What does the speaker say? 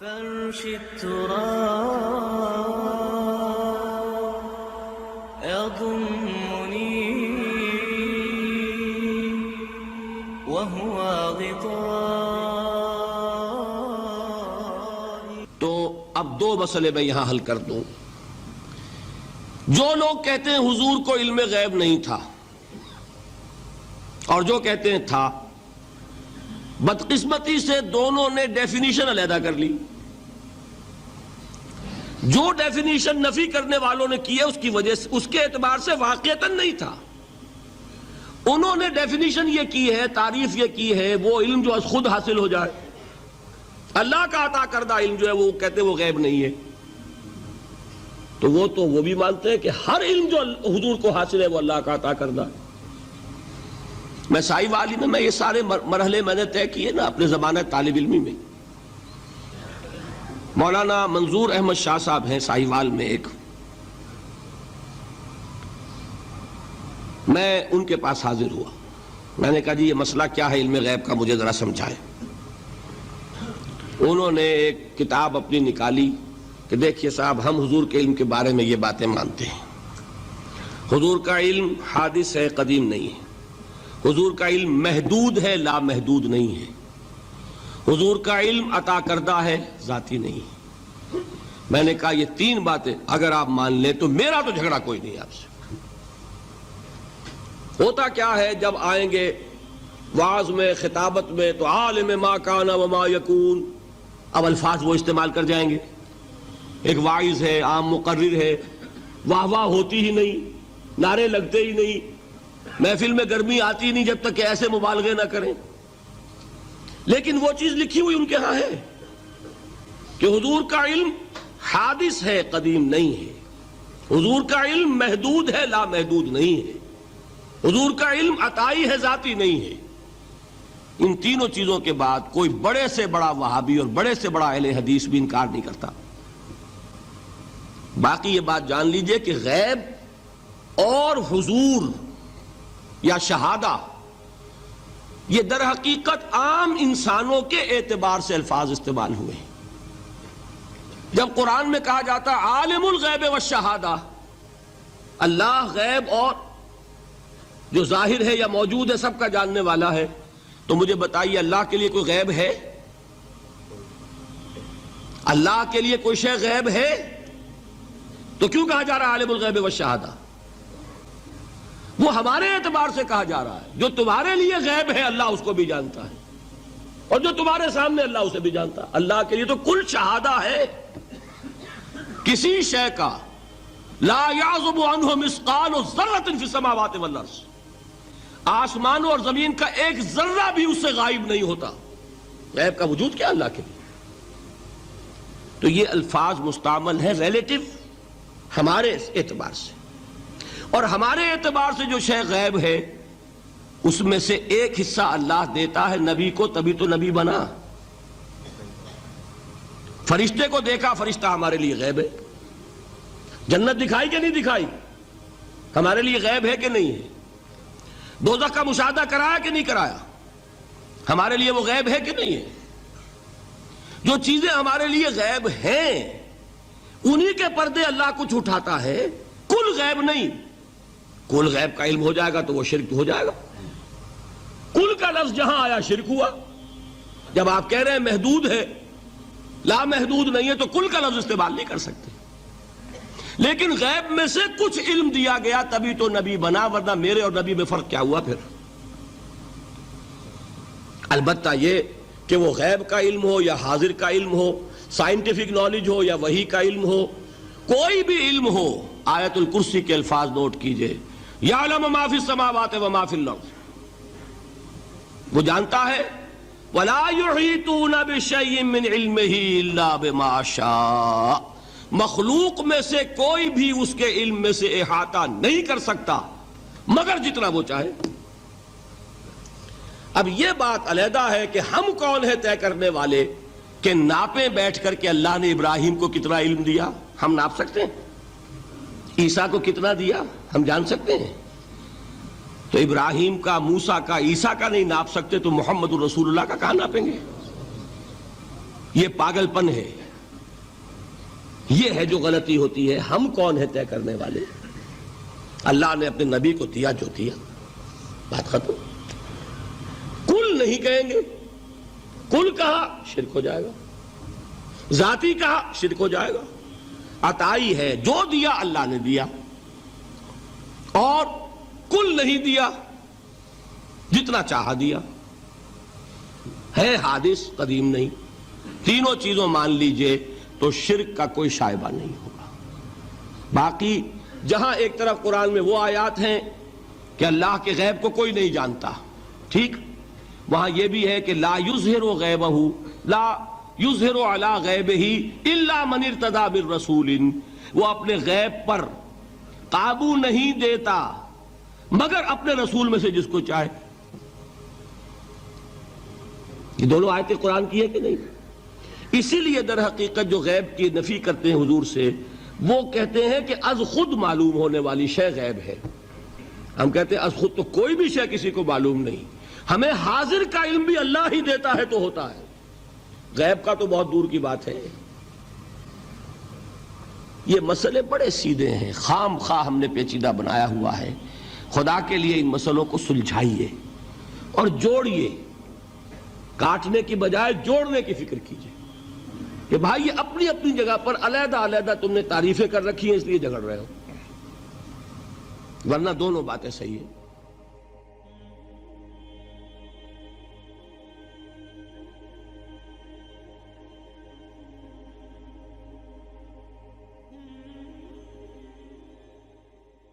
فرش التراب يضمني وهو غطائي. تو اب دو مسئلے میں یہاں حل کر دوں. جو لوگ کہتے ہیں حضور کو علم غیب نہیں تھا اور جو کہتے ہیں تھا، بدقسمتی سے دونوں نے ڈیفینیشن علیحدہ کر لی. جو ڈیفینیشن نفی کرنے والوں نے کی ہے اس کی وجہ سے، اس کے اعتبار سے واقعتاً نہیں تھا. انہوں نے ڈیفینیشن یہ کی ہے، تعریف یہ کی ہے، وہ علم جو خود حاصل ہو جائے، اللہ کا عطا کردہ علم جو ہے وہ کہتے وہ غیب نہیں ہے. تو وہ بھی مانتے ہیں کہ ہر علم جو حضور کو حاصل ہے وہ اللہ کا عطا کردہ. میں سائی والی میں یہ سارے مرحلے میں نے طے کیے نا اپنے زمانہ طالب علمی میں. مولانا منظور احمد شاہ صاحب ہیں سائی وال میں ایک، میں ان کے پاس حاضر ہوا. میں نے کہا جی یہ مسئلہ کیا ہے علم غیب کا، مجھے ذرا سمجھائیں. انہوں نے ایک کتاب اپنی نکالی کہ دیکھیے صاحب، ہم حضور کے علم کے بارے میں یہ باتیں مانتے ہیں. حضور کا علم حادث ہے، قدیم نہیں ہے. حضور کا علم محدود ہے، لا محدود نہیں ہے. حضور کا علم عطا کردہ ہے، ذاتی نہیں ہے. میں نے کہا یہ تین باتیں اگر آپ مان لیں تو میرا تو جھگڑا کوئی نہیں آپ سے. ہوتا کیا ہے جب آئیں گے وعظ میں، خطابت میں، تو عالم ما کان وما یکون، اب الفاظ وہ استعمال کر جائیں گے. ایک واعظ ہے، عام مقرر ہے، واہ واہ ہوتی ہی نہیں، نعرے لگتے ہی نہیں، محفل میں گرمی آتی نہیں جب تک کہ ایسے مبالغے نہ کریں. لیکن وہ چیز لکھی ہوئی ان کے ہاں ہے کہ حضور کا علم حادث ہے، قدیم نہیں ہے. حضور کا علم محدود ہے، لا محدود نہیں ہے. حضور کا علم عطائی ہے، ذاتی نہیں ہے. ان تینوں چیزوں کے بعد کوئی بڑے سے بڑا وہابی اور بڑے سے بڑا اہل حدیث بھی انکار نہیں کرتا. باقی یہ بات جان لیجئے کہ غیب اور حضور یا شہادہ یہ در حقیقت عام انسانوں کے اعتبار سے الفاظ استعمال ہوئے ہیں. جب قرآن میں کہا جاتا عالم الغیب والشہادہ، اللہ غیب اور جو ظاہر ہے یا موجود ہے سب کا جاننے والا ہے، تو مجھے بتائیے اللہ کے لیے کوئی غیب ہے؟ اللہ کے لیے کوئی شے غیب ہے؟ تو کیوں کہا جا رہا ہے عالم الغیب والشہادہ؟ وہ ہمارے اعتبار سے کہا جا رہا ہے. جو تمہارے لیے غیب ہے اللہ اس کو بھی جانتا ہے، اور جو تمہارے سامنے اللہ اسے بھی جانتا ہے. اللہ کے لیے تو کل شہادہ ہے. کسی شے کا لا یعزب عنہ مثقال ذرۃ فی السماوات والارض، آسمانوں اور زمین کا ایک ذرہ بھی اس سے غائب نہیں ہوتا. غیب کا وجود کیا اللہ کے لیے؟ تو یہ الفاظ مستعمل ہیں ریلیٹو ہمارے اعتبار سے، اور ہمارے اعتبار سے جو شے غیب ہے اس میں سے ایک حصہ اللہ دیتا ہے نبی کو، تبھی تو نبی بنا. فرشتے کو دیکھا، فرشتہ ہمارے لیے غیب ہے. جنت دکھائی کہ نہیں دکھائی، ہمارے لیے غیب ہے کہ نہیں ہے. دوزخ کا مشاہدہ کرایا کہ نہیں کرایا، ہمارے لیے وہ غیب ہے کہ نہیں ہے. جو چیزیں ہمارے لیے غیب ہیں انہی کے پردے اللہ کچھ اٹھاتا ہے، کل غیب نہیں. کل غیب کا علم ہو جائے گا تو وہ شرک ہو جائے گا. کل کا لفظ جہاں آیا شرک ہوا. جب آپ کہہ رہے ہیں محدود ہے، لا محدود نہیں ہے، تو کل کا لفظ استعمال نہیں کر سکتے. لیکن غیب میں سے کچھ علم دیا گیا تبھی تو نبی بنا، ورنہ میرے اور نبی میں فرق کیا ہوا پھر؟ البتہ یہ کہ وہ غیب کا علم ہو یا حاضر کا علم ہو، سائنٹیفک نالج ہو یا وحی کا علم ہو، کوئی بھی علم ہو، آیت الکرسی کے الفاظ نوٹ کیجئے، یعلم ما فی السماوات وما فی الارض، وہ جانتا ہے. ولا یحیطون بشیء من علمہ الا بما شاء، مخلوق میں سے کوئی بھی اس کے علم میں سے احاطہ نہیں کر سکتا مگر جتنا وہ چاہے. اب یہ بات علیحدہ ہے کہ ہم کون ہے طے کرنے والے کہ ناپیں بیٹھ کر کہ اللہ نے ابراہیم کو کتنا علم دیا. ہم ناپ سکتے ہیں؟ عیسیٰ کو کتنا دیا ہم جان سکتے ہیں؟ تو ابراہیم کا، موسیٰ کا، عیسیٰ کا نہیں ناپ سکتے تو محمد الرسول اللہ کا کہاں ناپیں گے؟ یہ پاگل پن ہے، یہ ہے جو غلطی ہوتی ہے۔ ہم کون ہے طے کرنے والے؟ اللہ نے اپنے نبی کو دیا جو دیا، بات ختم۔ کل نہیں کہیں گے، کل کہا شرک ہو جائے گا، ذاتی کہا شرک ہو جائے گا۔ عطائی ہے، جو دیا اللہ نے دیا، اور کل نہیں دیا، جتنا چاہا دیا، ہے حادث قدیم نہیں۔ تینوں چیزوں مان لیجئے تو شرک کا کوئی شائبہ نہیں ہوگا۔ باقی جہاں ایک طرف قرآن میں وہ آیات ہیں کہ اللہ کے غیب کو کوئی نہیں جانتا، ٹھیک، وہاں یہ بھی ہے کہ لا یظہر غیبہ، لا یظہر علی غیبہ الا من ارتضی بالرسول، وہ اپنے غیب پر قابو نہیں دیتا مگر اپنے رسول میں سے جس کو چاہے۔ یہ دونوں آیتیں قرآن کی ہے کہ نہیں؟ اسی لیے در حقیقت جو غیب کی نفی کرتے ہیں حضور سے، وہ کہتے ہیں کہ از خود معلوم ہونے والی شے غیب ہے۔ ہم کہتے ہیں از خود تو کوئی بھی شے کسی کو معلوم نہیں، ہمیں حاضر کا علم بھی اللہ ہی دیتا ہے تو ہوتا ہے، غیب کا تو بہت دور کی بات ہے۔ یہ مسئلے بڑے سیدھے ہیں، خام خواہ ہم نے پیچیدہ بنایا ہوا ہے۔ خدا کے لیے ان مسئلوں کو سلجھائیے اور جوڑیے، کاٹنے کی بجائے جوڑنے کی فکر کیجیے کہ بھائی یہ اپنی اپنی جگہ پر علیحدہ علیحدہ تم نے تعریفیں کر رکھی ہیں اس لیے جھگڑ رہے ہو، ورنہ دونوں باتیں صحیح ہیں۔